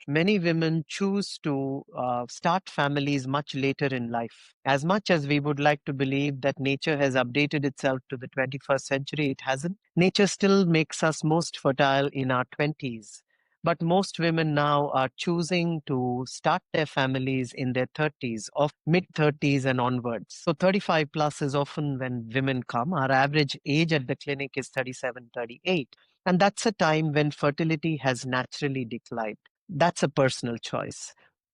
many women choose to start families much later in life. As much as we would like to believe that nature has updated itself to the 21st century, it hasn't. Nature still makes us most fertile in our 20s. But most women now are choosing to start their families in their 30s, of mid 30s and onwards. So 35 plus is often when women come. Our average age at the clinic is 37, 38. And that's a time when fertility has naturally declined. That's a personal choice.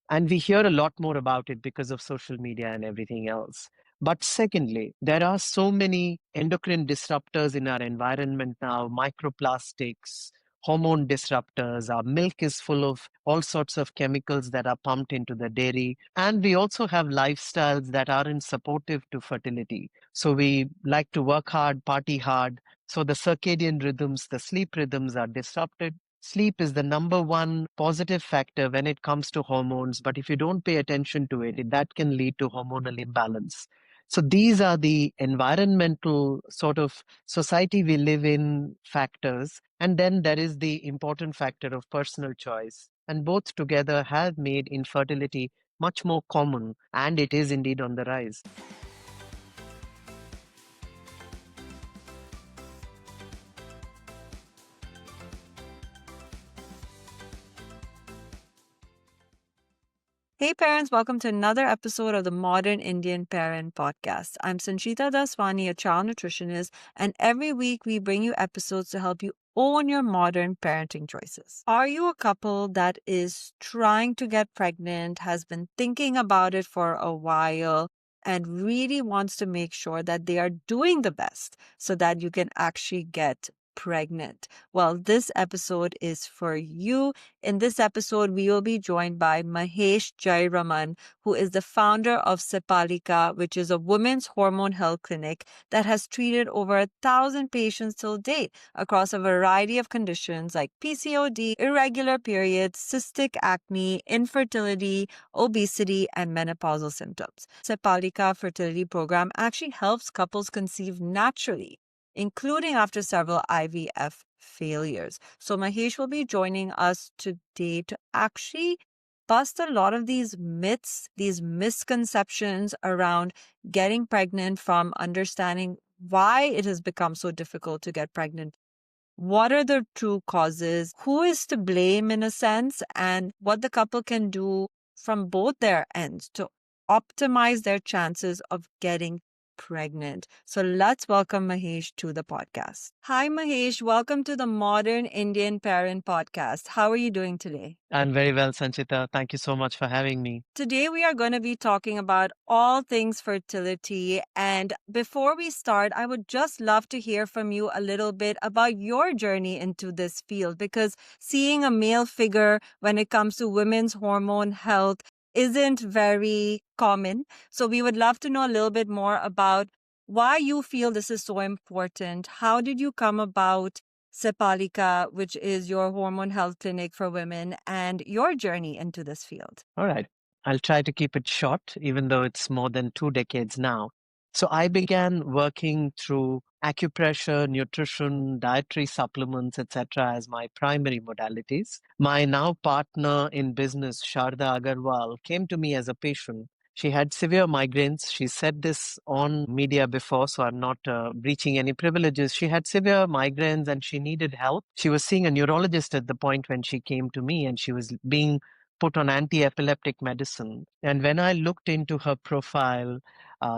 And we hear a lot more about it because of social media and everything else. But secondly, there are so many endocrine disruptors in our environment now, microplastics, hormone disruptors. Our milk is full of all sorts of chemicals that are pumped into the dairy. And we also have lifestyles that aren't supportive to fertility. So we like to work hard, party hard. So the circadian rhythms, the sleep rhythms are disrupted. Sleep is the number one positive factor when it comes to hormones, but if you don't pay attention to it, that can lead to hormonal imbalance. So these are the environmental sort of society we live in factors. And then there is the important factor of personal choice. And both together have made infertility much more common, and it is indeed on the rise. Hey parents, welcome to another episode of the Modern Indian Parent Podcast. I'm Sanchita Daswani, a child nutritionist, and every week we bring you episodes to help you own your modern parenting choices. Are you a couple that is trying to get pregnant, has been thinking about it for a while, and really wants to make sure that they are doing the best so that you can actually get pregnant? Well, this episode is for you. In this episode, we will be joined by Mahesh Jayaraman, who is the founder of Sepalika, which is a women's hormone health clinic that has treated over 1,000 patients till date across a variety of conditions like PCOD, irregular periods, cystic acne, infertility, obesity, and menopausal symptoms. Sepalika fertility program actually helps couples conceive naturally, including after several IVF failures. So Mahesh will be joining us today to actually bust a lot of these myths, these misconceptions around getting pregnant, from understanding why it has become so difficult to get pregnant. What are the true causes? Who is to blame in a sense? And what the couple can do from both their ends to optimize their chances of getting pregnant. So let's welcome Mahesh to the podcast. Hi, Mahesh. Welcome to the Modern Indian Parent Podcast. How are you doing today? I'm very well, Sanchita. Thank you so much for having me. Today, we are going to be talking about all things fertility. And before we start, I would just love to hear from you a little bit about your journey into this field, because seeing a male figure when it comes to women's hormone health isn't very common. So we would love to know a little bit more about why you feel this is so important. How did you come about Sepalika, which is your hormone health clinic for women, and your journey into this field? All right. I'll try to keep it short, even though it's more than 2 decades now. So I began working through acupressure, nutrition, dietary supplements, etc., as my primary modalities. My now partner in business, Sharda Agarwal, came to me as a patient. She had severe migraines. She said this on media before, so I'm not breaching any privileges. She had severe migraines and she needed help. She was seeing a neurologist at the point when she came to me, and she was being put on anti-epileptic medicine. And when I looked into her profile,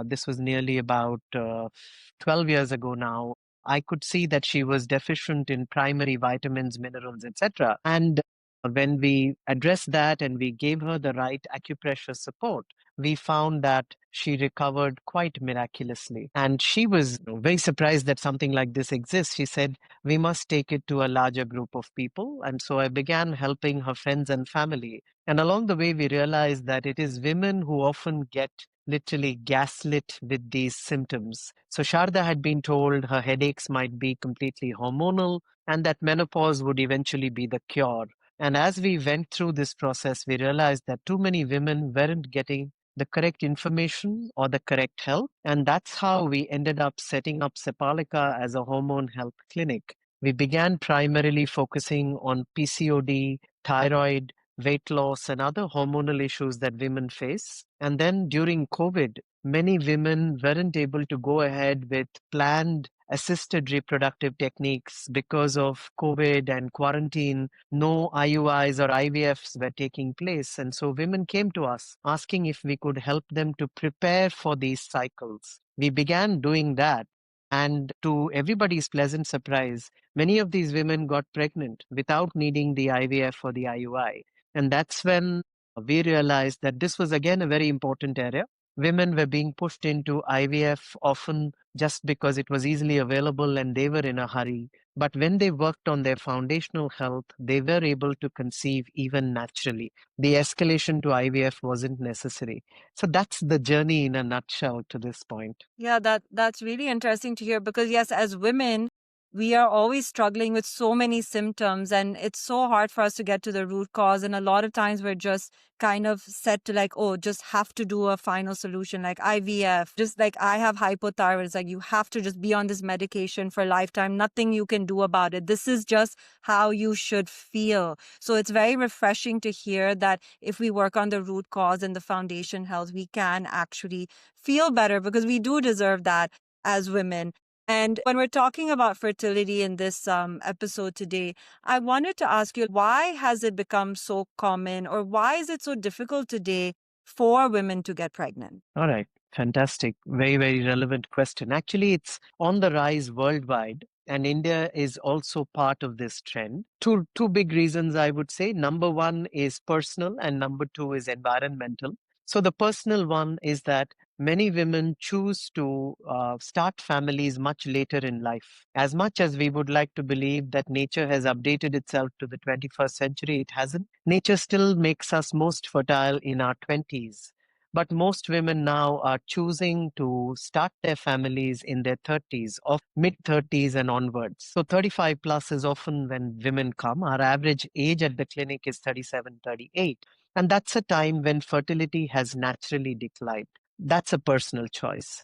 this was nearly about 12 years ago now, I could see that she was deficient in primary vitamins, minerals, etc. And when we addressed that and we gave her the right acupressure support, we found that she recovered quite miraculously. And she was very surprised that something like this exists. She said, we must take it to a larger group of people. And so I began helping her friends and family. And along the way, we realized that it is women who often get literally gaslit with these symptoms. So Sharda had been told her headaches might be completely hormonal and that menopause would eventually be the cure. And as we went through this process, we realized that too many women weren't getting the correct information or the correct help. And that's how we ended up setting up Sepalika as a hormone health clinic. We began primarily focusing on PCOD, thyroid, weight loss, and other hormonal issues that women face. And then during COVID, many women weren't able to go ahead with planned assisted reproductive techniques because of COVID and quarantine. No IUIs or IVFs were taking place. And so women came to us asking if we could help them to prepare for these cycles. We began doing that. And to everybody's pleasant surprise, many of these women got pregnant without needing the IVF or the IUI. And that's when we realized that this was again a very important area. Women were being pushed into IVF often just because it was easily available and they were in a hurry. But when they worked on their foundational health, they were able to conceive even naturally. The escalation to IVF wasn't necessary. So that's the journey in a nutshell to this point. Yeah, that's really interesting to hear because yes, as women, we are always struggling with so many symptoms and it's so hard for us to get to the root cause. And a lot of times we're just kind of set to like, oh, just have to do a final solution like IVF. Just like I have hypothyroid, it's like you have to just be on this medication for a lifetime. Nothing you can do about it. This is just how you should feel. So it's very refreshing to hear that if we work on the root cause and the foundation health, we can actually feel better because we do deserve that as women. And when we're talking about fertility in this episode today, I wanted to ask you, why has it become so common or why is it so difficult today for women to get pregnant? All right. Fantastic. Very, very relevant question. Actually, it's on the rise worldwide, and India is also part of this trend. Two big reasons, I would say. Number one is personal, and number two is environmental. So, the personal one is that many women choose to start families much later in life. As much as we would like to believe that nature has updated itself to the 21st century, it hasn't. Nature still makes us most fertile in our 20s. But most women now are choosing to start their families in their 30s, of mid 30s and onwards. So 35 plus is often when women come. Our average age at the clinic is 37, 38. And that's a time when fertility has naturally declined. That's a personal choice.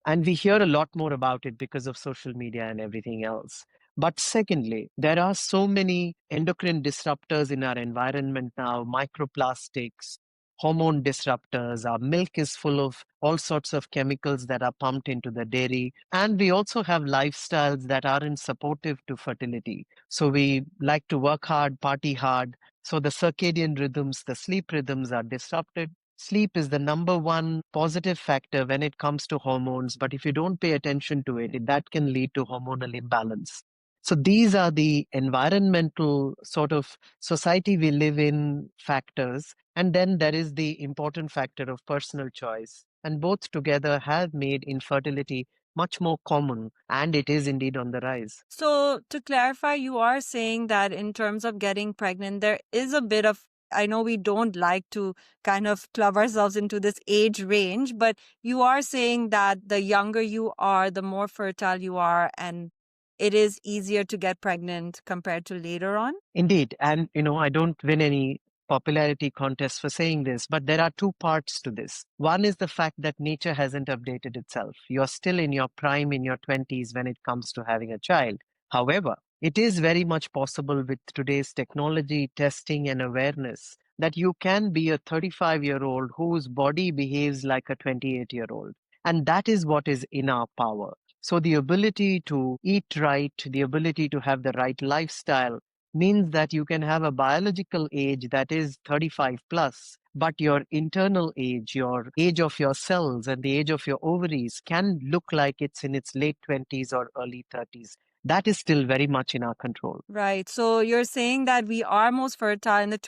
And we hear a lot more about it because of social media and everything else. But secondly, there are so many endocrine disruptors in our environment now, microplastics, hormone disruptors. Our milk is full of all sorts of chemicals that are pumped into the dairy. And we also have lifestyles that aren't supportive to fertility. So we like to work hard, party hard. So the circadian rhythms, the sleep rhythms are disrupted. Sleep is the number one positive factor when it comes to hormones, but if you don't pay attention to it, that can lead to hormonal imbalance. So these are the environmental sort of society we live in factors. And then there is the important factor of personal choice. And both together have made infertility much more common, and it is indeed on the rise. So, to clarify, you are saying that in terms of getting pregnant, there is a bit of, I know we don't like to kind of club ourselves into this age range, but you are saying that the younger you are, the more fertile you are, and it is easier to get pregnant compared to later on? Indeed. And, I don't win any popularity contest for saying this, but there are two parts to this. One is the fact that nature hasn't updated itself. You're still in your prime in your 20s when it comes to having a child. However, it is very much possible with today's technology, testing, and awareness that you can be a 35-year-old whose body behaves like a 28-year-old. And that is what is in our power. So the ability to eat right, the ability to have the right lifestyle, means that you can have a biological age that is 35 plus, but your internal age, your age of your cells and the age of your ovaries can look like it's in its late 20s or early 30s. That is still very much in our control. Right. So you're saying that we are most fertile in the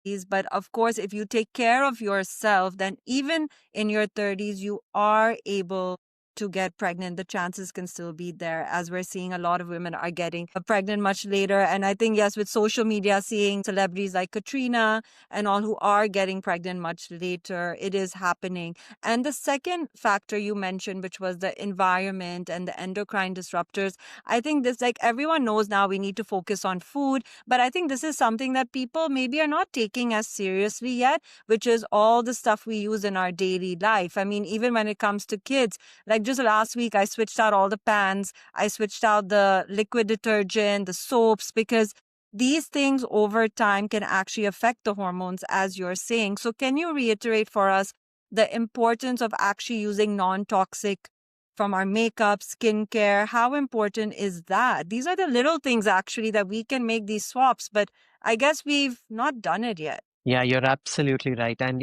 20s, but of course, if you take care of yourself, then even in your 30s, you are able to get pregnant. The chances can still be there, as we're seeing a lot of women are getting pregnant much later. And I think, yes, with social media, seeing celebrities like Katrina and all who are getting pregnant much later, it is happening. And the second factor you mentioned, which was the environment and the endocrine disruptors, I think this, like everyone knows now, we need to focus on food. But I think this is something that people maybe are not taking as seriously yet, which is all the stuff we use in our daily life. I mean, even when it comes to kids, like just last week, I switched out all the pans, I switched out the liquid detergent, the soaps, because these things over time can actually affect the hormones, as you're saying. So, can you reiterate for us the importance of actually using non toxic from our makeup, skincare? How important is that? These are the little things actually that we can make these swaps, but I guess we've not done it yet. Yeah, you're absolutely right. And,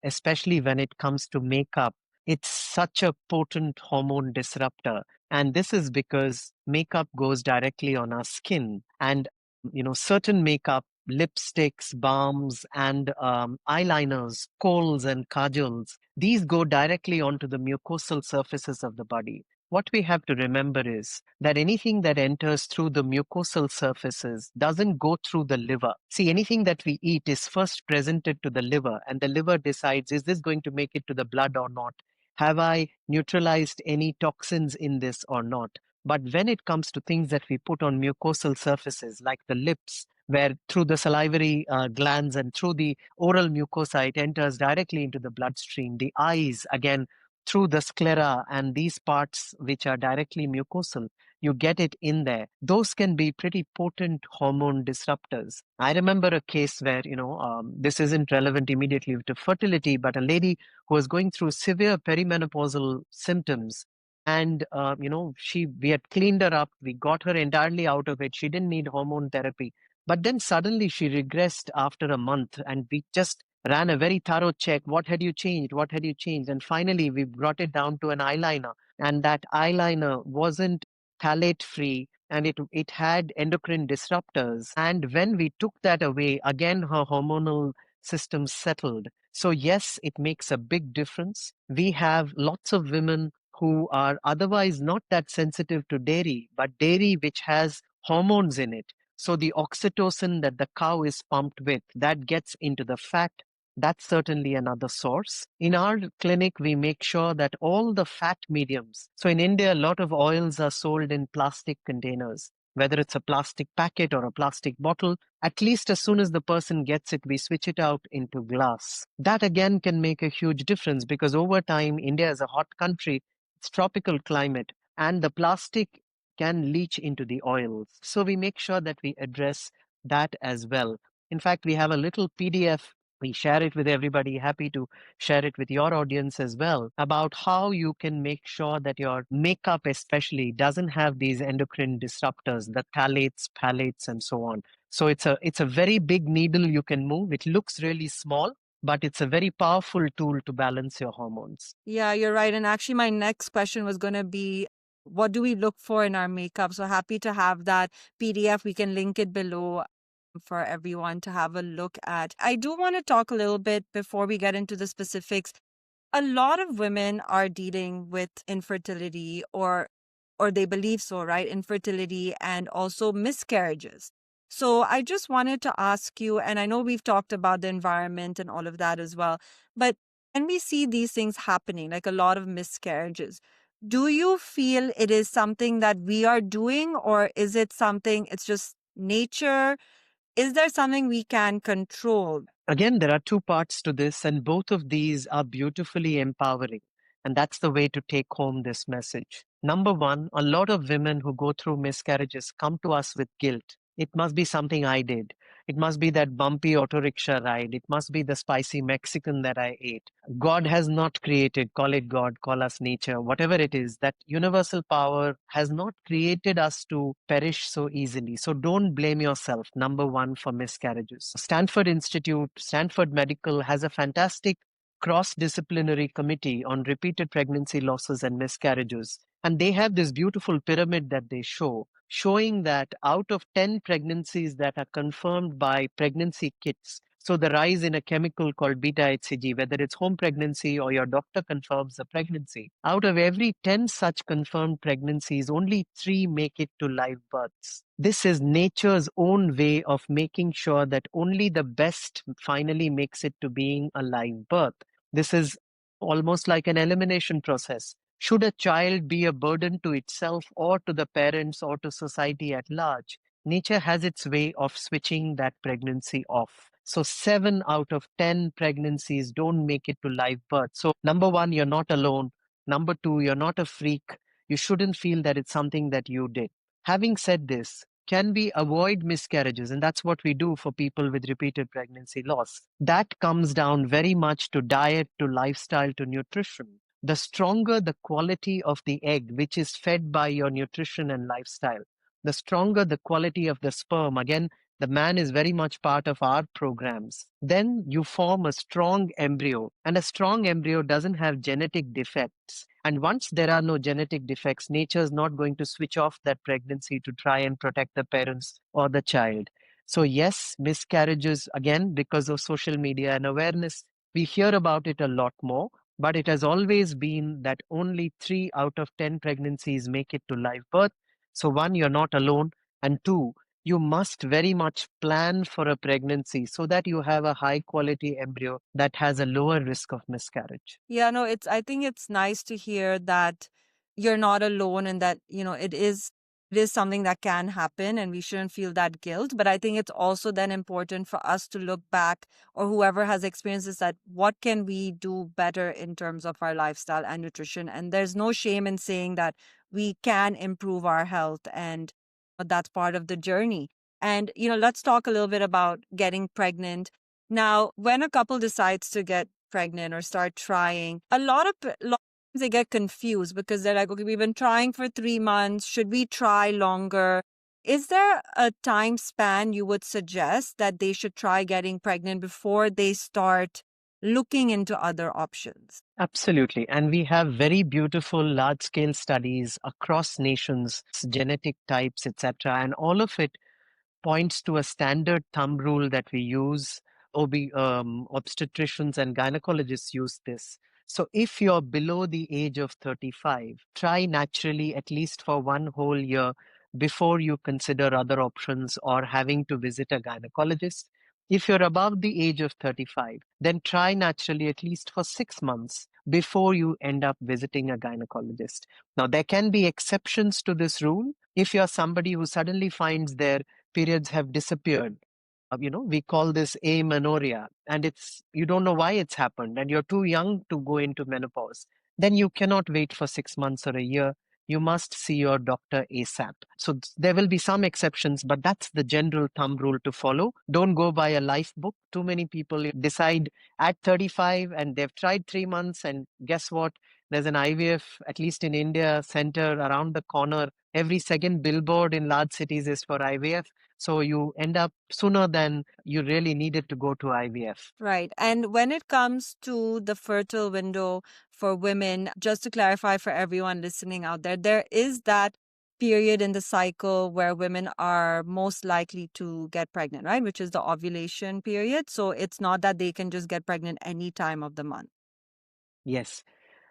especially when it comes to makeup, it's such a potent hormone disruptor. And this is because makeup goes directly on our skin. And, certain makeup, lipsticks, balms, and eyeliners, koals, and kajals, these go directly onto the mucosal surfaces of the body. What we have to remember is that anything that enters through the mucosal surfaces doesn't go through the liver. See, anything that we eat is first presented to the liver, and the liver decides, is this going to make it to the blood or not? Have I neutralized any toxins in this or not? But when it comes to things that we put on mucosal surfaces, like the lips, where through the salivary glands and through the oral mucosa, it enters directly into the bloodstream. The eyes, again, through the sclera and these parts which are directly mucosal, you get it in there. Those can be pretty potent hormone disruptors. I remember a case where, this isn't relevant immediately to fertility, but a lady who was going through severe perimenopausal symptoms. And, we had cleaned her up. We got her entirely out of it. She didn't need hormone therapy. But then suddenly she regressed after a month, and we just ran a very thorough check. What had you changed? What had you changed? And finally, we brought it down to an eyeliner. And that eyeliner wasn't phthalate free, and it had endocrine disruptors. And when we took that away, again her hormonal system settled. So yes, it makes a big difference. We have lots of women who are otherwise not that sensitive to dairy, but dairy which has hormones in it. So the oxytocin that the cow is pumped with, that gets into the fat. That's certainly another source. In our clinic, we make sure that all the fat mediums. So in India, a lot of oils are sold in plastic containers, whether it's a plastic packet or a plastic bottle. At least as soon as the person gets it, we switch it out into glass. That again can make a huge difference because over time, India is a hot country, it's tropical climate, and the plastic can leach into the oils. So we make sure that we address that as well. In fact, we have a little PDF. We share it with everybody. Happy to share it with your audience as well about how you can make sure that your makeup, especially, doesn't have these endocrine disruptors, the phthalates, phthalates, and so on. So it's a very big needle you can move. It looks really small, but it's a very powerful tool to balance your hormones. Yeah, you're right. And actually, my next question was going to be, what do we look for in our makeup? So happy to have that PDF. We can link it below for everyone to have a look at. I do want to talk a little bit before we get into the specifics. A lot of women are dealing with infertility, or they believe so, right? Infertility and also miscarriages. So I just wanted to ask you, and I know we've talked about the environment and all of that as well, but when we see these things happening, like a lot of miscarriages, do you feel it is something that we are doing, or is it something, it's just nature? Is there something we can control? Again, there are two parts to this, and both of these are beautifully empowering. And that's the way to take home this message. Number one, a lot of women who go through miscarriages come to us with guilt. It must be something I did. It must be that bumpy auto rickshaw ride. It must be the spicy Mexican that I ate. God has not created, call it God, call us nature, whatever it is, that universal power has not created us to perish so easily. So don't blame yourself, number one, for miscarriages. Stanford Institute, Stanford Medical has a fantastic cross-disciplinary committee on repeated pregnancy losses and miscarriages. And they have this beautiful pyramid that they show, showing that out of 10 pregnancies that are confirmed by pregnancy kits, so the rise in a chemical called beta HCG, whether it's home pregnancy or your doctor confirms the pregnancy, out of every 10 such confirmed pregnancies, only 3 make it to live births. This is nature's own way of making sure that only the best finally makes it to being a live birth. This is almost like an elimination process. Should a child be a burden to itself or to the parents or to society at large, nature has its way of switching that pregnancy off. So 7 out of 10 pregnancies don't make it to live birth. So number one, you're not alone. Number two, you're not a freak. You shouldn't feel that it's something that you did. Having said this, can we avoid miscarriages? And that's what we do for people with repeated pregnancy loss. That comes down very much to diet, to lifestyle, to nutrition. The stronger the quality of the egg, which is fed by your nutrition and lifestyle, the stronger the quality of the sperm. Again, the man is very much part of our programs. Then you form a strong embryo, and a strong embryo doesn't have genetic defects. And once there are no genetic defects, nature is not going to switch off that pregnancy to try and protect the parents or the child. So, yes, miscarriages, again, because of social media and awareness, we hear about it a lot more. But it has always been that only 3 out of 10 pregnancies make it to live birth. So, one, you're not alone. And two, you must very much plan for a pregnancy so that you have a high quality embryo that has a lower risk of miscarriage. Yeah, no, I think it's nice to hear that you're not alone and that, it is something that can happen and we shouldn't feel that guilt. But I think it's also then important for us to look back, or whoever has experiences, that what can we do better in terms of our lifestyle and nutrition. And there's no shame in saying that we can improve our health, and that's part of the journey. And, let's talk a little bit about getting pregnant. Now, when a couple decides to get pregnant or start trying, a lot of times they get confused because they're like, okay, we've been trying for 3 months. Should we try longer? Is there a time span you would suggest that they should try getting pregnant before they start looking into other options? Absolutely. And we have very beautiful large scale studies across nations, genetic types, etc. And all of it points to a standard thumb rule that we use. Obstetricians and gynecologists use this. So if you're below the age of 35, try naturally at least for 1 whole year before you consider other options or having to visit a gynecologist. If you're above the age of 35, then try naturally at least for 6 months before you end up visiting a gynecologist. Now, there can be exceptions to this rule. If you're somebody who suddenly finds their periods have disappeared, we call this amenorrhea, and you don't know why it's happened, and you're too young to go into menopause, then you cannot wait for 6 months or a year. You must see your doctor ASAP. So there will be some exceptions, but that's the general thumb rule to follow. Don't go by a life book. Too many people decide at 35 and they've tried 3 months, and guess what? There's an IVF, at least in India, center around the corner. Every second billboard in large cities is for IVF. So you end up sooner than you really needed to go to IVF. Right. And when it comes to the fertile window for women, just to clarify for everyone listening out there, there is that period in the cycle where women are most likely to get pregnant, right? Which is the ovulation period. So it's not that they can just get pregnant any time of the month. Yes.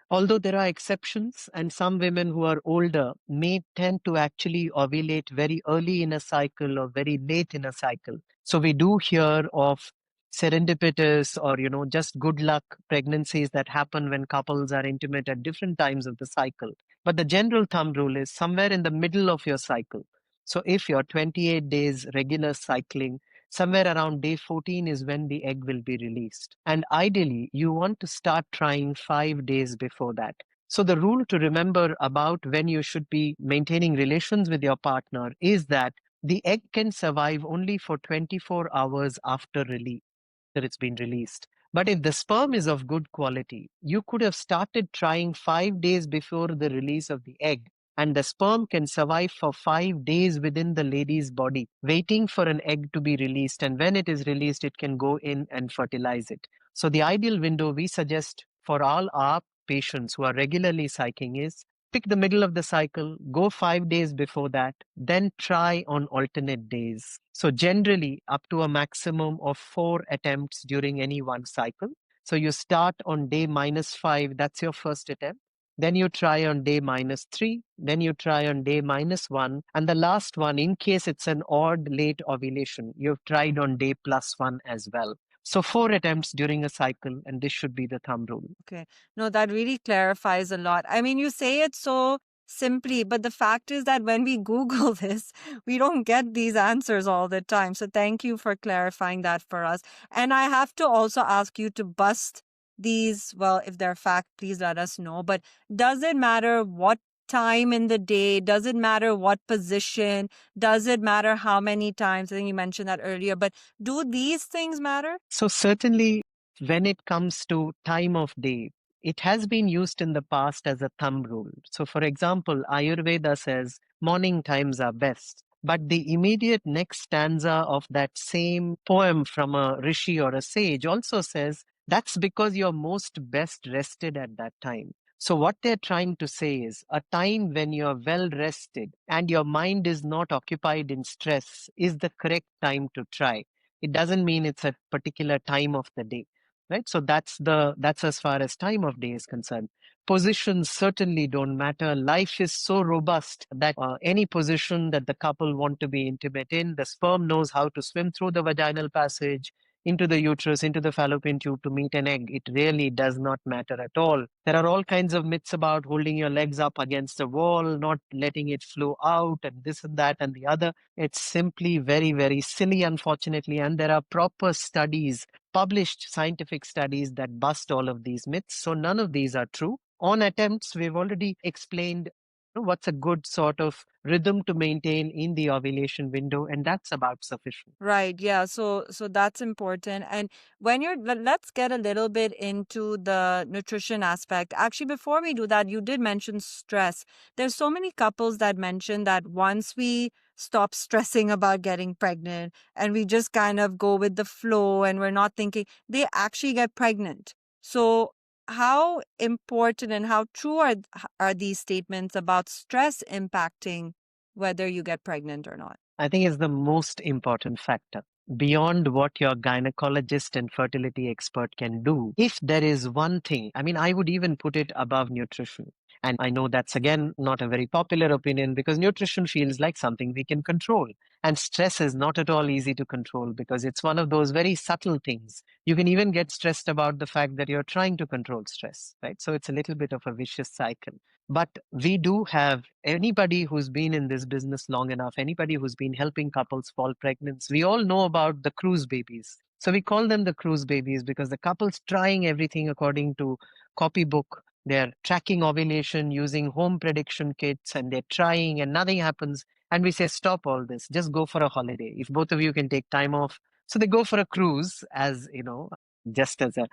Although there are exceptions, and some women who are older may tend to actually ovulate very early in a cycle or very late in a cycle. So we do hear of serendipitous or, just good luck pregnancies that happen when couples are intimate at different times of the cycle. But the general thumb rule is somewhere in the middle of your cycle. So if you're 28 days regular cycling, somewhere around day 14 is when the egg will be released. And ideally, you want to start trying 5 days before that. So, the rule to remember about when you should be maintaining relations with your partner is that the egg can survive only for 24 hours after release, that it's been released. But if the sperm is of good quality, you could have started trying 5 days before the release of the egg, and the sperm can survive for 5 days within the lady's body, waiting for an egg to be released. And when it is released, it can go in and fertilize it. So, the ideal window we suggest for all our patients who are regularly cycling is pick the middle of the cycle, go 5 days before that, then try on alternate days. So, generally, up to a maximum of 4 attempts during any one cycle. So, you start on day -5, that's your first attempt. Then you try on day -3, then you try on day -1, and the last one, in case it's an odd late ovulation, you've tried on day +1 as well. So 4 attempts during a cycle, and this should be the thumb rule. Okay. No, that really clarifies a lot. I mean, you say it so simply, but the fact is that when we Google this, we don't get these answers all the time. So thank you for clarifying that for us. And I have to also ask you to bust these, well, if they're fact, please let us know. But does it matter what time in the day? Does it matter what position? Does it matter how many times? I think you mentioned that earlier, but do these things matter? So certainly, when it comes to time of day, it has been used in the past as a thumb rule. So, for example, Ayurveda says morning times are best. But the immediate next stanza of that same poem from a rishi or a sage also says that's because you're most best rested at that time. So, what they're trying to say is a time when you're well rested and your mind is not occupied in stress is the correct time to try. It doesn't mean it's a particular time of the day, right? So that's as far as time of day is concerned. Positions certainly don't matter. Life is so robust that any position that the couple want to be intimate in, the sperm knows how to swim through the vaginal passage into the uterus, into the fallopian tube to meet an egg. It really does not matter at all. There are all kinds of myths about holding your legs up against the wall, not letting it flow out, and this and that and the other. It's simply very, very silly, unfortunately. And there are proper studies, published scientific studies that bust all of these myths. So none of these are true. On attempts, we've already explained what's a good sort of rhythm to maintain in the ovulation window, and that's about sufficient. Right. Yeah. So that's important. And when let's get a little bit into the nutrition aspect. Actually, before we do that, you did mention stress. There's so many couples that mention that once we stop stressing about getting pregnant and we just kind of go with the flow and we're not thinking, they actually get pregnant. So how important and how true are these statements about stress impacting whether you get pregnant or not? I think is the most important factor. Beyond what your gynecologist and fertility expert can do, if there is one thing, I mean, I would even put it above nutrition. And I know that's again not a very popular opinion because nutrition feels like something we can control. And stress is not at all easy to control because it's one of those very subtle things. You can even get stressed about the fact that you're trying to control stress, right? So it's a little bit of a vicious cycle. But we do have anybody who's been in this business long enough, anybody who's been helping couples fall pregnant, we all know about the cruise babies. So we call them the cruise babies because the couple's trying everything according to copybook. They're tracking ovulation using home prediction kits and they're trying and nothing happens. And we say, stop all this, just go for a holiday. If both of you can take time off. So they go for a cruise as, just as a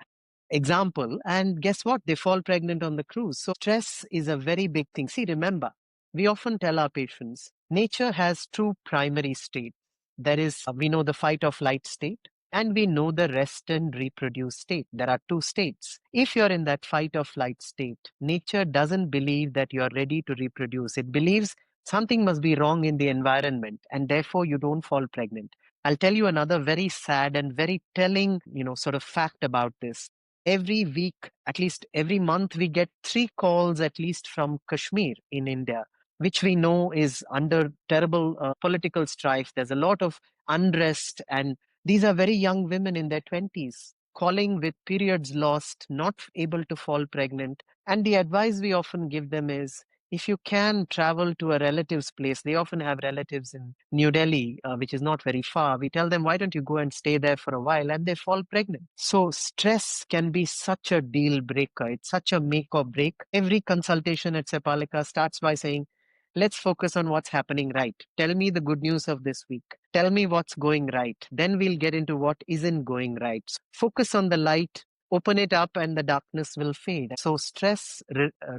example. And guess what? They fall pregnant on the cruise. So stress is a very big thing. See, remember, we often tell our patients nature has two primary states. There is, we know the fight or flight state, and we know the rest and reproduce state. There are two states. If you're in that fight or flight state, nature doesn't believe that you're ready to reproduce. It believes something must be wrong in the environment, and therefore you don't fall pregnant. I'll tell you another very sad and very telling, sort of fact about this. Every week, at least every month, we get 3 calls at least from Kashmir in India, which we know is under terrible political strife. There's a lot of unrest, and these are very young women in their 20s calling with periods lost, not able to fall pregnant. And the advice we often give them is if you can travel to a relative's place, they often have relatives in New Delhi, which is not very far. We tell them, why don't you go and stay there for a while? And they fall pregnant. So stress can be such a deal breaker. It's such a make or break. Every consultation at Sepalika starts by saying, let's focus on what's happening right. Tell me the good news of this week. Tell me what's going right. Then we'll get into what isn't going right. So focus on the light, open it up, and the darkness will fade. So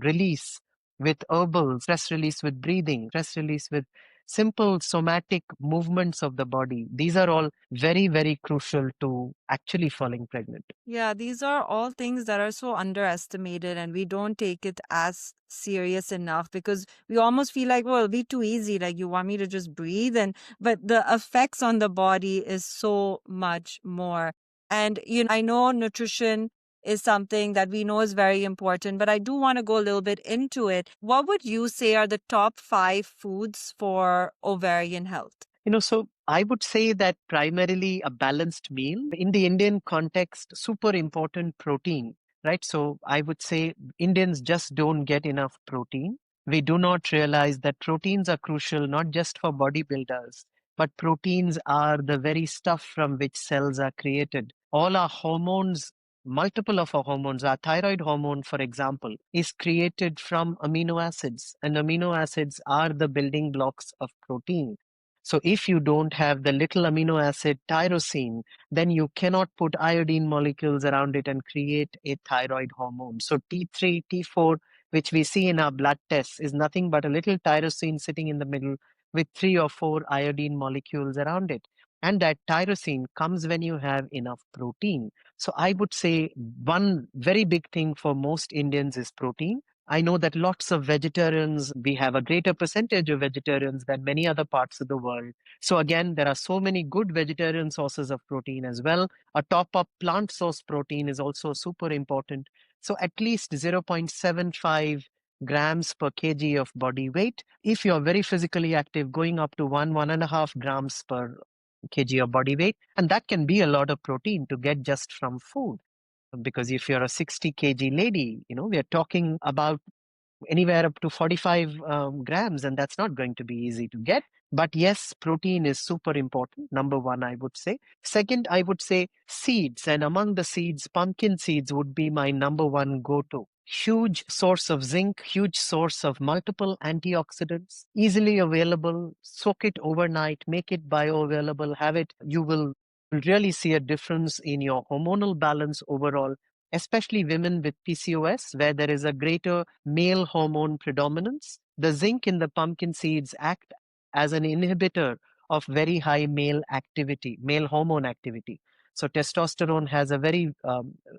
release with herbal, stress release with breathing, stress release with simple somatic movements of the body. These are all very, very crucial to actually falling pregnant. Yeah, these are all things that are so underestimated and we don't take it as serious enough because we almost feel like, well, it'll be too easy. Like you want me to just breathe but the effects on the body is so much more. And I know nutrition is something that we know is very important, but I do want to go a little bit into it. What would you say are the top 5 foods for ovarian health? So I would say that primarily a balanced meal. In the Indian context, super important protein, right? So I would say Indians just don't get enough protein. We do not realize that proteins are crucial not just for bodybuilders, but proteins are the very stuff from which cells are created. All our hormones multiple of our hormones. Our thyroid hormone, for example, is created from amino acids, and amino acids are the building blocks of protein. So if you don't have the little amino acid tyrosine, then you cannot put iodine molecules around it and create a thyroid hormone. So T3, T4, which we see in our blood tests, is nothing but a little tyrosine sitting in the middle with 3 or 4 iodine molecules around it. And that tyrosine comes when you have enough protein. So I would say one very big thing for most Indians is protein. I know that lots of vegetarians, we have a greater percentage of vegetarians than many other parts of the world. So again, there are so many good vegetarian sources of protein as well. A top up plant source protein is also super important. So at least 0.75 grams per kg of body weight. If you're very physically active, going up to 1.5 grams per kg of body weight. And that can be a lot of protein to get just from food. Because if you're a 60 kg lady, we are talking about anywhere up to 45 grams, and that's not going to be easy to get. But yes, protein is super important. Number one, I would say. Second, I would say seeds. And among the seeds, pumpkin seeds would be my number one go to. Huge source of zinc, huge source of multiple antioxidants, easily available. Soak it overnight, make it bioavailable, have it. You will really see a difference in your hormonal balance overall, especially women with PCOS, where there is a greater male hormone predominance. The zinc in the pumpkin seeds act as an inhibitor of very high male activity, male hormone activity. So testosterone has a very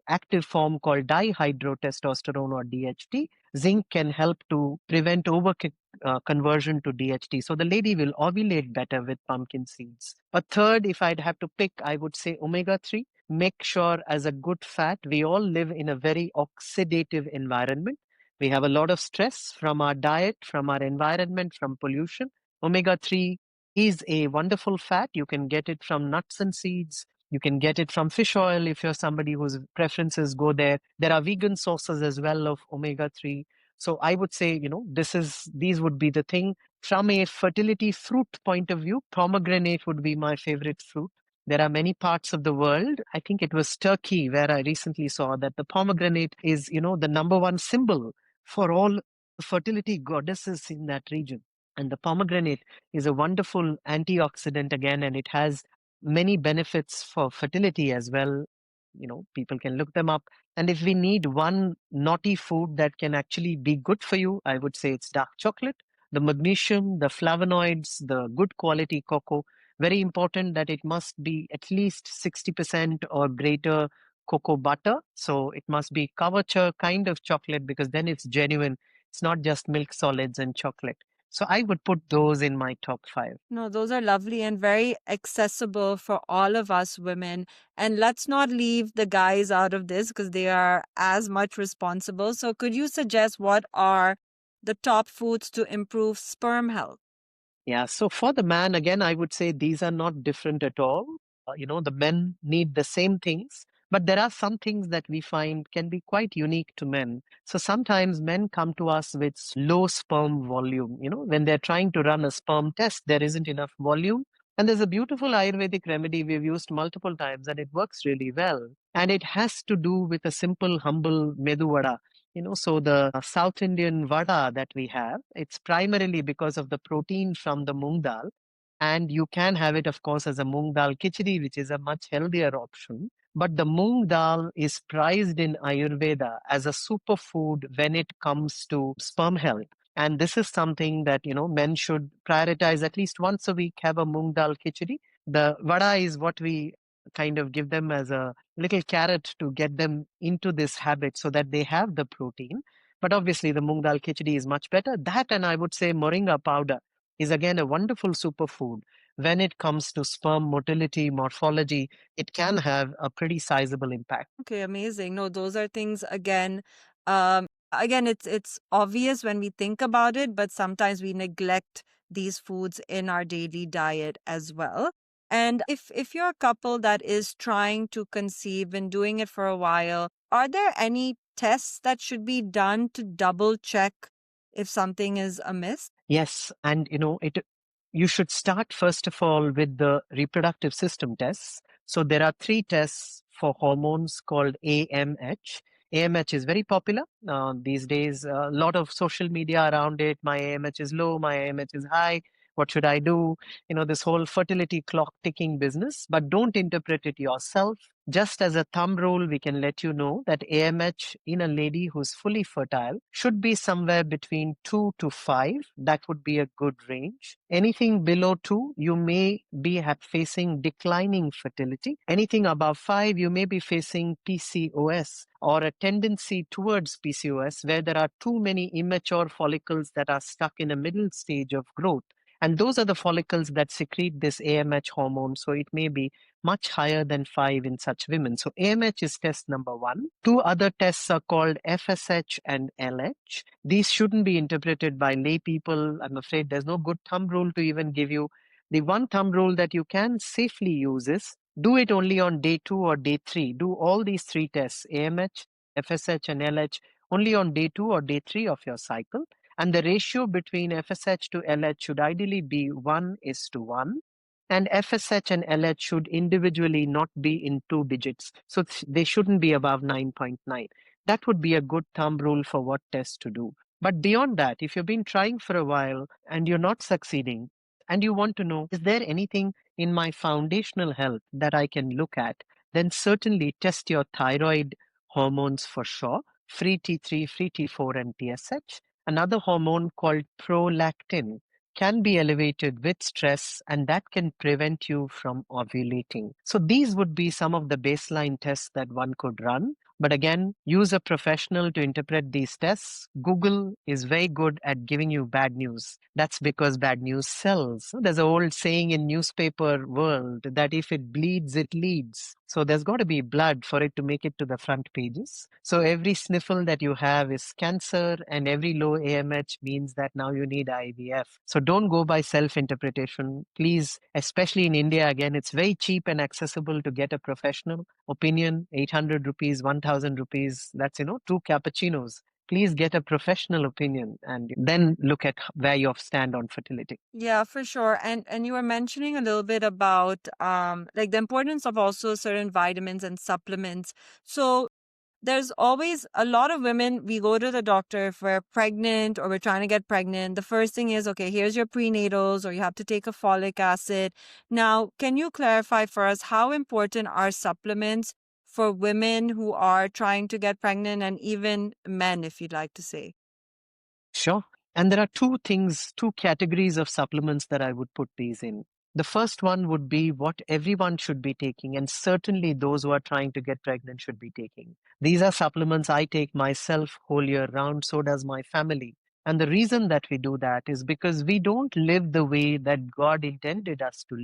active form called dihydrotestosterone or DHT. Zinc can help to prevent over conversion to DHT. So the lady will ovulate better with pumpkin seeds. A third, if I'd have to pick, I would say omega 3. Make sure as a good fat, we all live in a very oxidative environment. We have a lot of stress from our diet, from our environment, from pollution. Omega 3 is a wonderful fat. You can get it from nuts and seeds. You can get it from fish oil if you're somebody whose preferences go there. There are vegan sources as well of omega 3. So I would say, these would be the thing. From a fertility fruit point of view, pomegranate would be my favorite fruit. There are many parts of the world. I think it was Turkey where I recently saw that the pomegranate is, the number one symbol for all fertility goddesses in that region. And the pomegranate is a wonderful antioxidant again, and it has many benefits for fertility as well. People can look them up. And if we need one naughty food that can actually be good for you, I would say it's dark chocolate. The magnesium, the flavonoids, the good quality cocoa. Very important that it must be at least 60% or greater cocoa butter. So it must be couverture kind of chocolate because then it's genuine. It's not just milk solids and chocolate. So I would put those in my top 5. No, those are lovely and very accessible for all of us women. And let's not leave the guys out of this because they are as much responsible. So, could you suggest what are the top foods to improve sperm health? Yeah, so for the man, again, I would say these are not different at all. The men need the same things, but there are some things that we find can be quite unique to men. So sometimes men come to us with low sperm volume. When they're trying to run a sperm test, there isn't enough volume. And there's a beautiful Ayurvedic remedy we've used multiple times, and it works really well. And it has to do with a simple, humble medu vada. So the South Indian vada that we have, it's primarily because of the protein from the moong dal. And you can have it, of course, as a moong dal khichdi, which is a much healthier option. But the moong dal is prized in Ayurveda as a superfood when it comes to sperm health. And this is something that, men should prioritize at least once a week, have a moong dal khichdi. The vada is what we kind of give them as a little carrot to get them into this habit so that they have the protein. But obviously, the moong dal khichdi is much better. That, and I would say moringa powder is again a wonderful superfood. When it comes to sperm motility, morphology, it can have a pretty sizable impact. Okay, amazing. No, those are things again it's obvious when we think about it, but sometimes we neglect these foods in our daily diet as well. And if you're a couple that is trying to conceive and doing it for a while, are there any tests that should be done to double check if something is amiss? Yes, and you should start first of all with the reproductive system tests. So there are 3 tests for hormones called AMH. AMH is very popular these days. A lot of social media around it. My AMH is low, my AMH is high. What should I do? This whole fertility clock ticking business, but don't interpret it yourself. Just as a thumb rule, we can let you know that AMH in a lady who's fully fertile should be somewhere between 2 to 5. That would be a good range. Anything below 2, you may be facing declining fertility. Anything above 5, you may be facing PCOS or a tendency towards PCOS where there are too many immature follicles that are stuck in a middle stage of growth. And those are the follicles that secrete this AMH hormone. So it may be much higher than 5 in such women. So AMH is test number one. Two other tests are called FSH and LH. These shouldn't be interpreted by lay people. I'm afraid there's no good thumb rule to even give you. The one thumb rule that you can safely use is do it only on day 2 or day 3. Do all these three tests, AMH, FSH, and LH, only on day 2 or day 3 of your cycle. And the ratio between FSH to LH should ideally be 1:1. And FSH and LH should individually not be in 2 digits. So they shouldn't be above 9.9. That would be a good thumb rule for what test to do. But beyond that, if you've been trying for a while and you're not succeeding, and you want to know, is there anything in my foundational health that I can look at, then certainly test your thyroid hormones for sure, free T3, free T4, and TSH. Another hormone called prolactin can be elevated with stress, and that can prevent you from ovulating. So these would be some of the baseline tests that one could run. But again, use a professional to interpret these tests. Google is very good at giving you bad news. That's because bad news sells. There's an old saying in newspaper world that if it bleeds, it leads. So there's got to be blood for it to make it to the front pages. So every sniffle that you have is cancer, and every low AMH means that now you need IVF. So don't go by self-interpretation. Please, especially in India, again, it's very cheap and accessible to get a professional opinion. 800 rupees, 1000 rupees, that's, two cappuccinos. Please get a professional opinion and then look at where you stand on fertility. Yeah, for sure. And you were mentioning a little bit about like the importance of also certain vitamins and supplements. So there's always a lot of women, we go to the doctor if we're pregnant or we're trying to get pregnant. The first thing is, okay, here's your prenatals, or you have to take a folic acid. Now, can you clarify for us how important are supplements for women who are trying to get pregnant, and even men, if you'd like to say? Sure. And there are two categories of supplements that I would put these in. The first one would be what everyone should be taking, and certainly those who are trying to get pregnant should be taking. These are supplements I take myself whole year round, so does my family. And the reason that we do that is because we don't live the way that God intended us to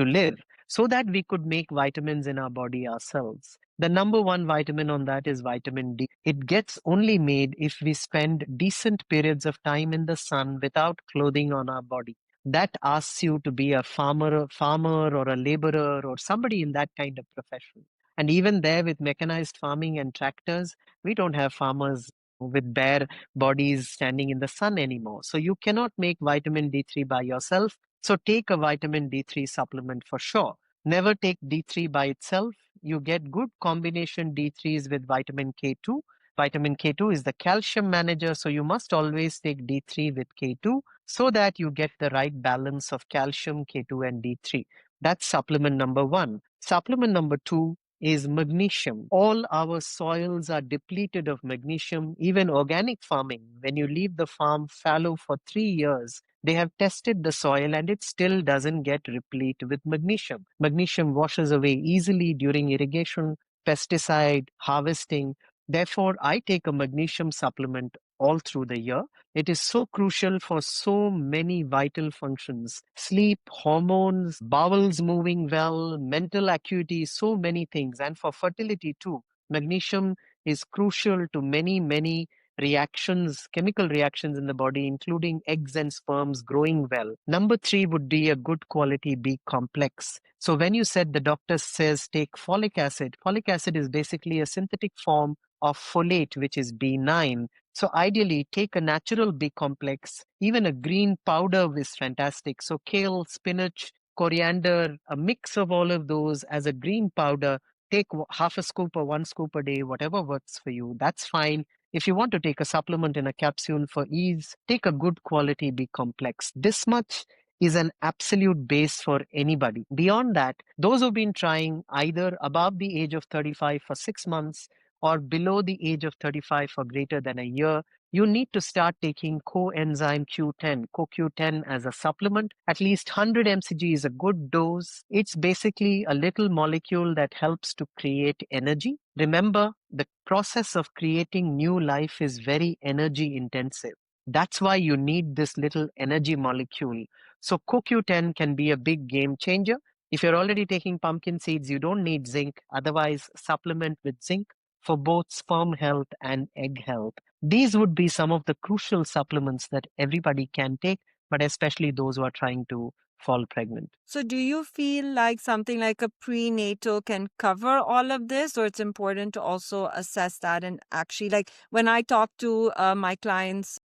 live, so that we could make vitamins in our body ourselves. The number one vitamin on that is vitamin D. It gets only made if we spend decent periods of time in the sun without clothing on our body. That asks you to be a farmer or a laborer or somebody in that kind of profession. And even there, with mechanized farming and tractors, we don't have farmers with bare bodies standing in the sun anymore. So you cannot make vitamin D3 by yourself. So take a vitamin D3 supplement for sure. Never take D3 by itself. You get good combination D3s with vitamin K2. Vitamin K2 is the calcium manager, so you must always take D3 with K2 so that you get the right balance of calcium, K2, and D3. That's supplement number one. Supplement number two is magnesium. All our soils are depleted of magnesium, even organic farming. When you leave the farm fallow for 3 years, they have tested the soil and it still doesn't get replete with magnesium. Magnesium washes away easily during irrigation, pesticide, harvesting. Therefore, I take a magnesium supplement all through the year. It is so crucial for so many vital functions: sleep, hormones, bowels moving well, mental acuity, so many things. And for fertility too, magnesium is crucial to many, many reactions, chemical reactions in the body, including eggs and sperms growing well. Number three would be a good quality B complex. So when you said the doctor says take folic acid is basically a synthetic form of folate, which is B9. So ideally, take a natural B complex. Even a green powder is fantastic. So kale, spinach, coriander, a mix of all of those as a green powder take half a scoop or one scoop a day, whatever works for you, that's fine. If you want to take a supplement in a capsule for ease, take a good quality B complex. This much is an absolute base for anybody. Beyond that, those who've been trying either above the age of 35 for 6 months or below the age of 35 for greater than a year, you need to start taking coenzyme Q10, CoQ10 as a supplement. At least 100 mcg is a good dose. It's basically a little molecule that helps to create energy. Remember, the process of creating new life is very energy intensive. That's why you need this little energy molecule. So CoQ10 can be a big game changer. If you're already taking pumpkin seeds, you don't need zinc. Otherwise, supplement with zinc for both sperm health and egg health. These would be some of the crucial supplements that everybody can take, but especially those who are trying to fall pregnant. So, do you feel like something like a prenatal can cover all of this, or it's important to also assess that? And actually, like when I talk to my clients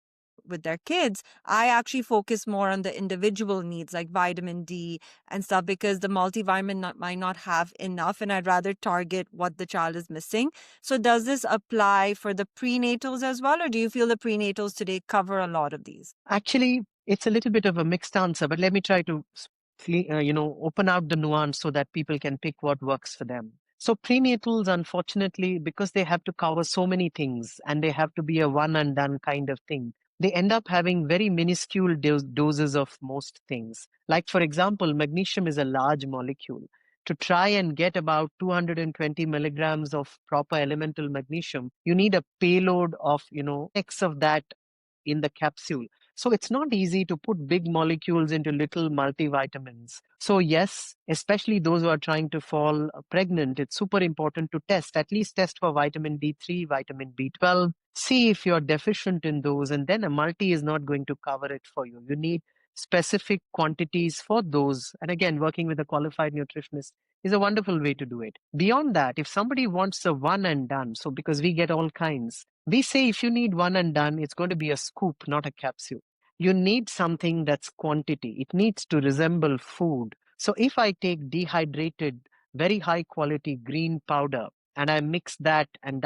with their kids, I actually focus more on the individual needs like vitamin D and stuff because the might not have enough, and I'd rather target what the child is missing. So, does this apply for the prenatals as well, or do you feel the prenatals today cover a lot of these? Actually, it's a little bit of a mixed answer, but let me try to open out the nuance so that people can pick what works for them. So prenatals, unfortunately, because they have to cover so many things and they have to be a one and done kind of thing, they end up having very minuscule doses of most things. Like, for example, magnesium is a large molecule. To try and get about 220 milligrams of proper elemental magnesium, you need a payload of, X of that in the capsule. So it's not easy to put big molecules into little multivitamins. So yes, especially those who are trying to fall pregnant, it's super important to test, at least test for vitamin D3, vitamin B12, see if you're deficient in those, and then a multi is not going to cover it for you. You need specific quantities for those. And again, working with a qualified nutritionist is a wonderful way to do it. Beyond that, if somebody wants a one and done, so because we get all kinds, we say if you need one and done, it's going to be a scoop, not a capsule. You need something that's quantity. It needs to resemble food. So if I take dehydrated, very high quality green powder and I mix that, and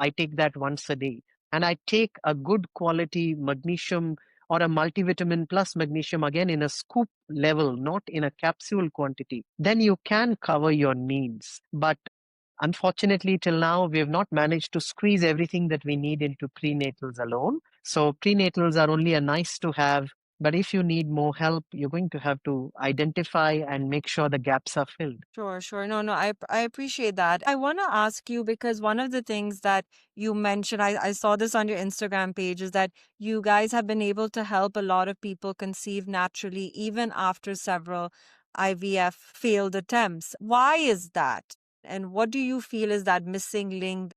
I take that once a day, and I take a good quality magnesium or a multivitamin plus magnesium again in a scoop level, not in a capsule quantity, then you can cover your needs. But unfortunately, till now, we have not managed to squeeze everything that we need into prenatals alone. So, prenatals are only a nice to have. But if you need more help, you're going to have to identify and make sure the gaps are filled. Sure, sure. No, no, I appreciate that. I want to ask you because one of the things that you mentioned, I saw this on your Instagram page, is that you guys have been able to help a lot of people conceive naturally even after several IVF failed attempts. Why is that? And what do you feel is that missing link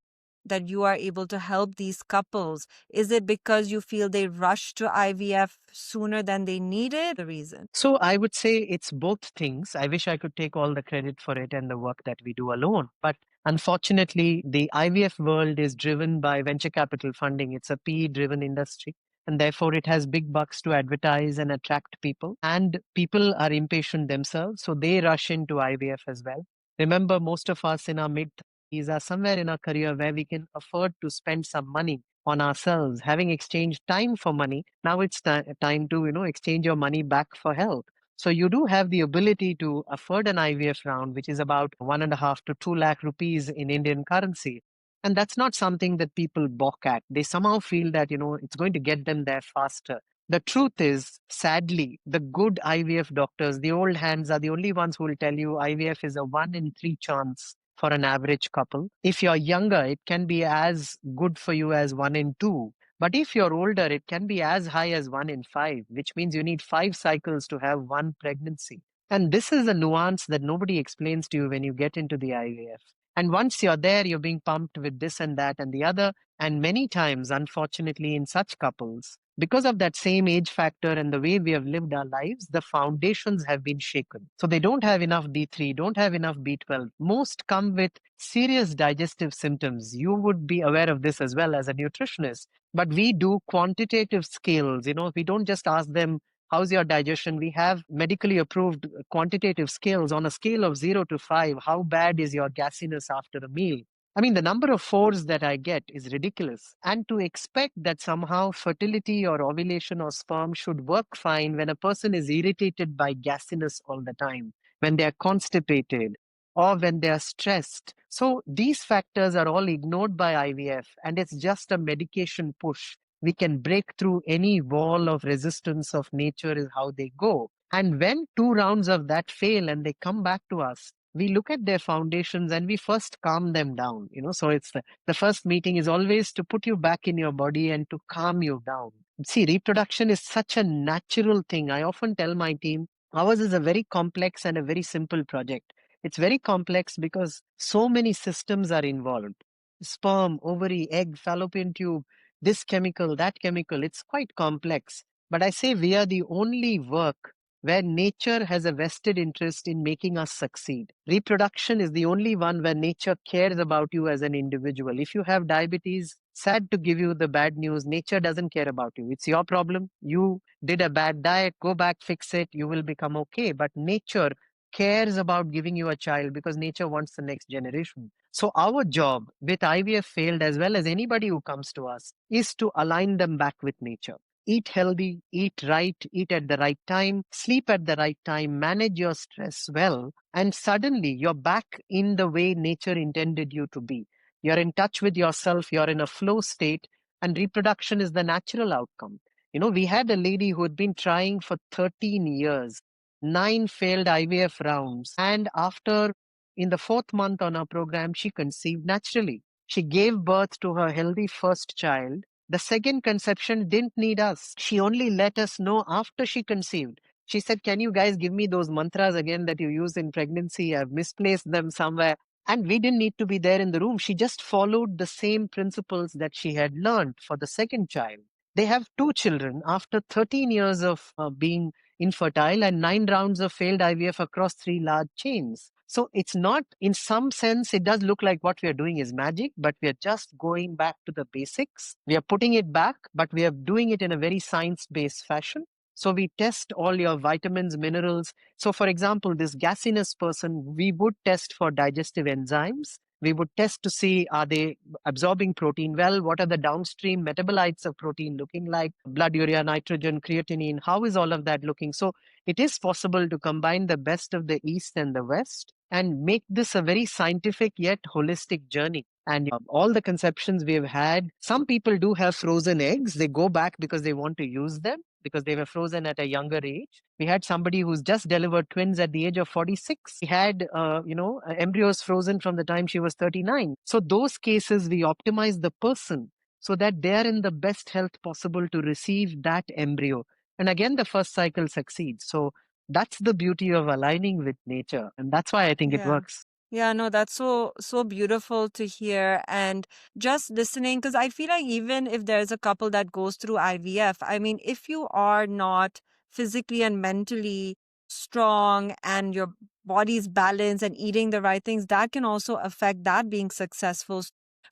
that you are able to help these couples? Is it because you feel they rushed to IVF sooner than they needed? The reason? So I would say it's both things. I wish I could take all the credit for it and the work that we do alone. But unfortunately, the IVF world is driven by venture capital funding. It's a PE driven industry. And therefore, it has big bucks to advertise and attract people. And people are impatient themselves. So they rush into IVF as well. Remember, most of us in our mid 30s are somewhere in our career where we can afford to spend some money on ourselves, having exchanged time for money. Now it's time to, exchange your money back for health. So you do have the ability to afford an IVF round, which is about 1.5 to 2 lakh rupees in Indian currency. And that's not something that people balk at. They somehow feel that, it's going to get them there faster. The truth is, sadly, the good IVF doctors, the old hands, are the only ones who will tell you IVF is a 1 in 3 chance for an average couple. If you're younger, it can be as good for you as 1 in 2. But if you're older, it can be as high as 1 in 5, which means you need 5 cycles to have one pregnancy. And this is a nuance that nobody explains to you when you get into the IVF. And once you're there, you're being pumped with this and that and the other. And many times, unfortunately, in such couples, because of that same age factor and the way we have lived our lives, the foundations have been shaken. So they don't have enough D3, don't have enough B12. Most come with serious digestive symptoms. You would be aware of this as well as a nutritionist. But we do quantitative scales. We don't just ask them How's your digestion? We have medically approved quantitative scales on a scale of 0 to 5. How bad is your gassiness after a meal? I mean, the number of fours that I get is ridiculous. And to expect that somehow fertility or ovulation or sperm should work fine when a person is irritated by gassiness all the time, when they are constipated, or when they are stressed. So these factors are all ignored by IVF, and it's just a medication push. We can break through any wall of resistance of nature, is how they go. And when two rounds of that fail and they come back to us, we look at their foundations and we first calm them down. So it's the first meeting is always to put you back in your body and to calm you down. See, reproduction is such a natural thing. I often tell my team, ours is a very complex and a very simple project. It's very complex because so many systems are involved: sperm, ovary, egg, fallopian tube, this chemical, that chemical. It's quite complex. But I say we are the only work where nature has a vested interest in making us succeed. Reproduction is the only one where nature cares about you as an individual. If you have diabetes, sad to give you the bad news, nature doesn't care about you. It's your problem. You did a bad diet, go back, fix it, you will become okay. But nature cares about giving you a child because nature wants the next generation. So our job with IVF failed, as well as anybody who comes to us, is to align them back with nature. Eat healthy, eat right, eat at the right time, sleep at the right time, manage your stress well, and suddenly you're back in the way nature intended you to be. You're in touch with yourself, you're in a flow state, and reproduction is the natural outcome. We had a lady who had been trying for 13 years, 9 failed IVF rounds, and after in the fourth month on our program, she conceived naturally. She gave birth to her healthy first child. The second conception didn't need us. She only let us know after she conceived. She said, "Can you guys give me those mantras again that you use in pregnancy? I've misplaced them somewhere." And we didn't need to be there in the room. She just followed the same principles that she had learned for the second child. They have 2 children after 13 years of being infertile and 9 rounds of failed IVF across 3 large chains. So it's not, in some sense, it does look like what we are doing is magic, but we are just going back to the basics. We are putting it back, but we are doing it in a very science-based fashion. So we test all your vitamins, minerals. So for example, this gasiness person, we would test for digestive enzymes. We would test to see, are they absorbing protein well? What are the downstream metabolites of protein looking like? Blood urea, nitrogen, creatinine. How is all of that looking? So it is possible to combine the best of the East and the West and make this a very scientific yet holistic journey. And all the conceptions we've had, some people do have frozen eggs. They go back because they want to use them because they were frozen at a younger age. We had somebody who's just delivered twins at the age of 46. We had, embryos frozen from the time she was 39. So those cases, we optimize the person so that they're in the best health possible to receive that embryo. And again, the first cycle succeeds. So that's the beauty of aligning with nature. And that's why I think it Yeah. works. Yeah, no, that's so beautiful to hear. And just listening, because I feel like even if there's a couple that goes through IVF, I mean, if you are not physically and mentally strong and your body's balanced and eating the right things, that can also affect that being successful.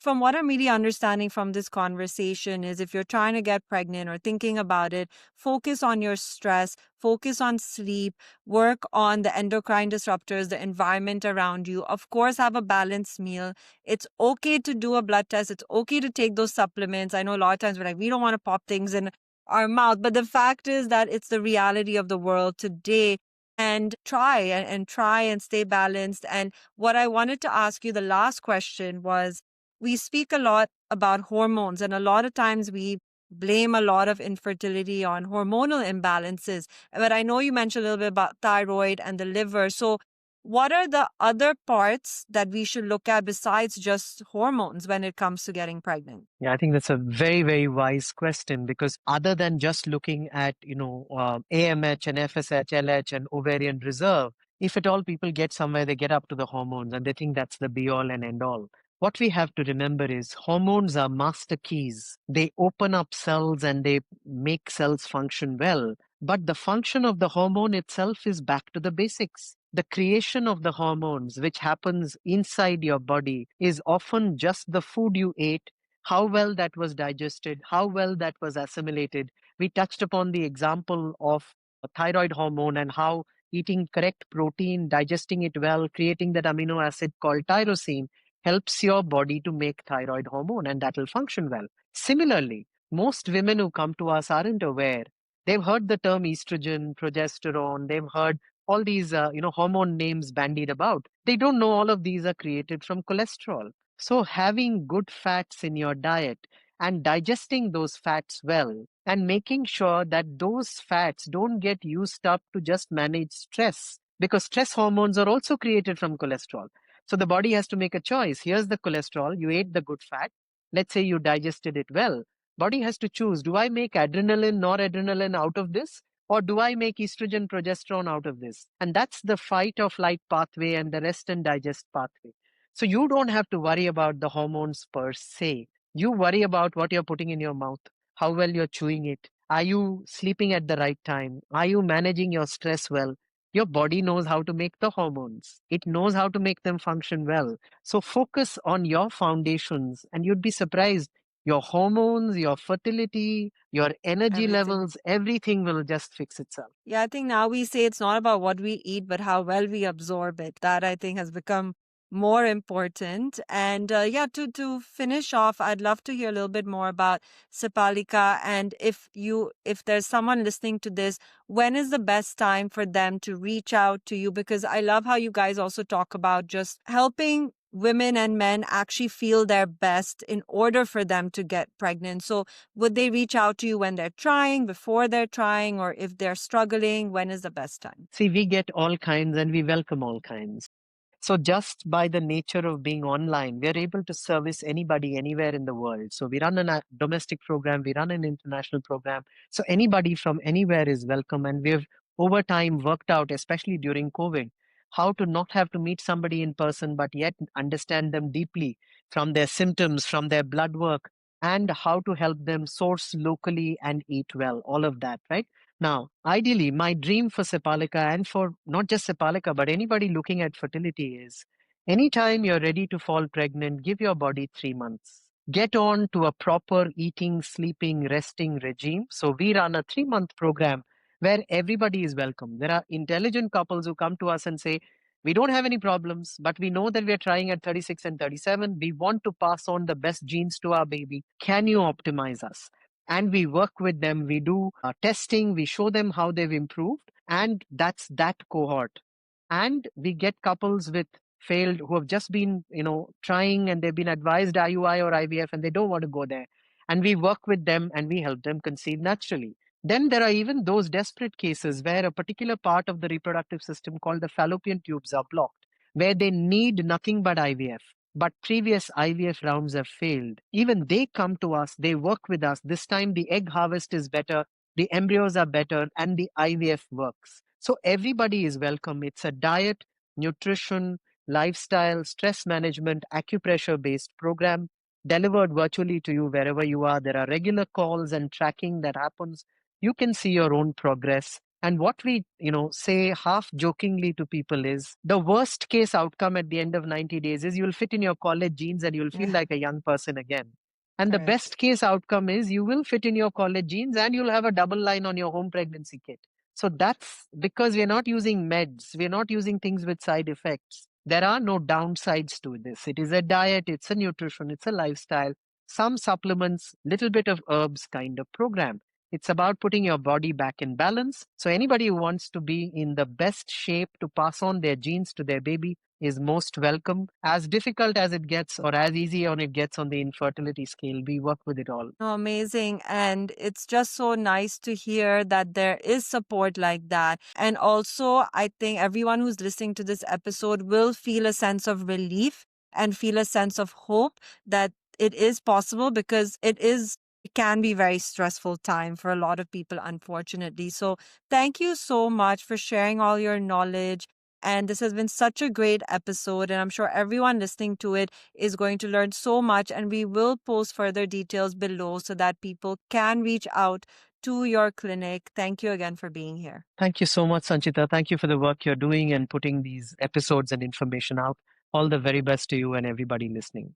From what I'm really understanding from this conversation is if you're trying to get pregnant or thinking about it, focus on your stress, focus on sleep, work on the endocrine disruptors, the environment around you. Of course, have a balanced meal. It's okay to do a blood test. It's okay to take those supplements. I know a lot of times we're like, we don't want to pop things in our mouth, but the fact is that it's the reality of the world today. And try and stay balanced. And what I wanted to ask you, the last question was, we speak a lot about hormones, and a lot of times we blame a lot of infertility on hormonal imbalances. But I know you mentioned a little bit about thyroid and the liver. So, what are the other parts that we should look at besides just hormones when it comes to getting pregnant? Yeah, I think that's a very, very wise question because other than just looking at, AMH and FSH, LH and ovarian reserve, if at all people get somewhere, they get up to the hormones and they think that's the be all and end all. What we have to remember is hormones are master keys. They open up cells and they make cells function well. But the function of the hormone itself is back to the basics. The creation of the hormones, which happens inside your body, is often just the food you ate, how well that was digested, how well that was assimilated. We touched upon the example of thyroid hormone, and how eating correct protein, digesting it well, creating that amino acid called tyrosine helps your body to make thyroid hormone and that will function well. Similarly, most women who come to us aren't aware. They've heard the term estrogen, progesterone, they've heard all these hormone names bandied about. They don't know all of these are created from cholesterol. So having good fats in your diet and digesting those fats well and making sure that those fats don't get used up to just manage stress, because stress hormones are also created from cholesterol. So the body has to make a choice. Here's the cholesterol, you ate the good fat, let's say you digested it well. Body has to choose, do I make adrenaline, noradrenaline out of this, or do I make estrogen, progesterone out of this? And that's the fight or flight pathway and the rest and digest pathway. So you don't have to worry about the hormones per se. You worry about what you're putting in your mouth, how well you're chewing it. Are you sleeping at the right time? Are you managing your stress well? Your body knows how to make the hormones. It knows how to make them function well. So focus on your foundations and you'd be surprised. Your hormones, your fertility, your energy Everything. levels, everything will just fix itself. Yeah, I think now we say it's not about what we eat, but how well we absorb it. That I think has become more important. And yeah, to finish off, I'd love to hear a little bit more about Sepalika. And if there's someone listening to this, when is the best time for them to reach out to you? Because I love how you guys also talk about just helping women and men actually feel their best in order for them to get pregnant. So would they reach out to you when they're trying, before they're trying, or if they're struggling? When is the best time? See, we get all kinds and we welcome all kinds. So just by the nature of being online, we are able to service anybody anywhere in the world. So we run a domestic program, we run an international program. So anybody from anywhere is welcome. And we've over time worked out, especially during COVID, how to not have to meet somebody in person, but yet understand them deeply from their symptoms, from their blood work, and how to help them source locally and eat well. All of that, right? Now, ideally, my dream for Sepalika and for not just Sepalika, but anybody looking at fertility is anytime you're ready to fall pregnant, give your body 3 months. Get on to a proper eating, sleeping, resting regime. So, we run a 3 month program where everybody is welcome. There are intelligent couples who come to us and say, we don't have any problems, but we know that we are trying at 36 and 37. We want to pass on the best genes to our baby. Can you optimize us? And we work with them. We do testing. We show them how they've improved. And that's that cohort. And we get couples with failed who have just been, trying and they've been advised IUI or IVF and they don't want to go there. And we work with them and we help them conceive naturally. Then there are even those desperate cases where a particular part of the reproductive system called the fallopian tubes are blocked, where they need nothing but IVF, but previous IVF rounds have failed. Even they come to us, they work with us. This time the egg harvest is better, the embryos are better, and the IVF works. So everybody is welcome. It's a diet, nutrition, lifestyle, stress management, acupressure based program delivered virtually to you wherever you are. There are regular calls and tracking that happens. You can see your own progress. And what we, say half jokingly to people is the worst case outcome at the end of 90 days is you'll fit in your college jeans and you'll feel Yeah, like a young person again. And the correct. best case outcome is you will fit in your college jeans and you'll have a double line on your home pregnancy kit. So that's because we're not using meds, we're not using things with side effects. There are no downsides to this. It is a diet, it's a nutrition, it's a lifestyle, some supplements, little bit of herbs kind of program. It's about putting your body back in balance. So anybody who wants to be in the best shape to pass on their genes to their baby is most welcome. As difficult as it gets or as easy on it gets on the infertility scale, we work with it all. Oh, amazing. And it's just so nice to hear that there is support like that. And also, I think everyone who's listening to this episode will feel a sense of relief and feel a sense of hope that it is possible, because it can be very stressful time for a lot of people, unfortunately. So thank you so much for sharing all your knowledge. And this has been such a great episode. And I'm sure everyone listening to it is going to learn so much. And we will post further details below so that people can reach out to your clinic. Thank you again for being here. Thank you so much, Sanchita. Thank you for the work you're doing and putting these episodes and information out. All the very best to you and everybody listening.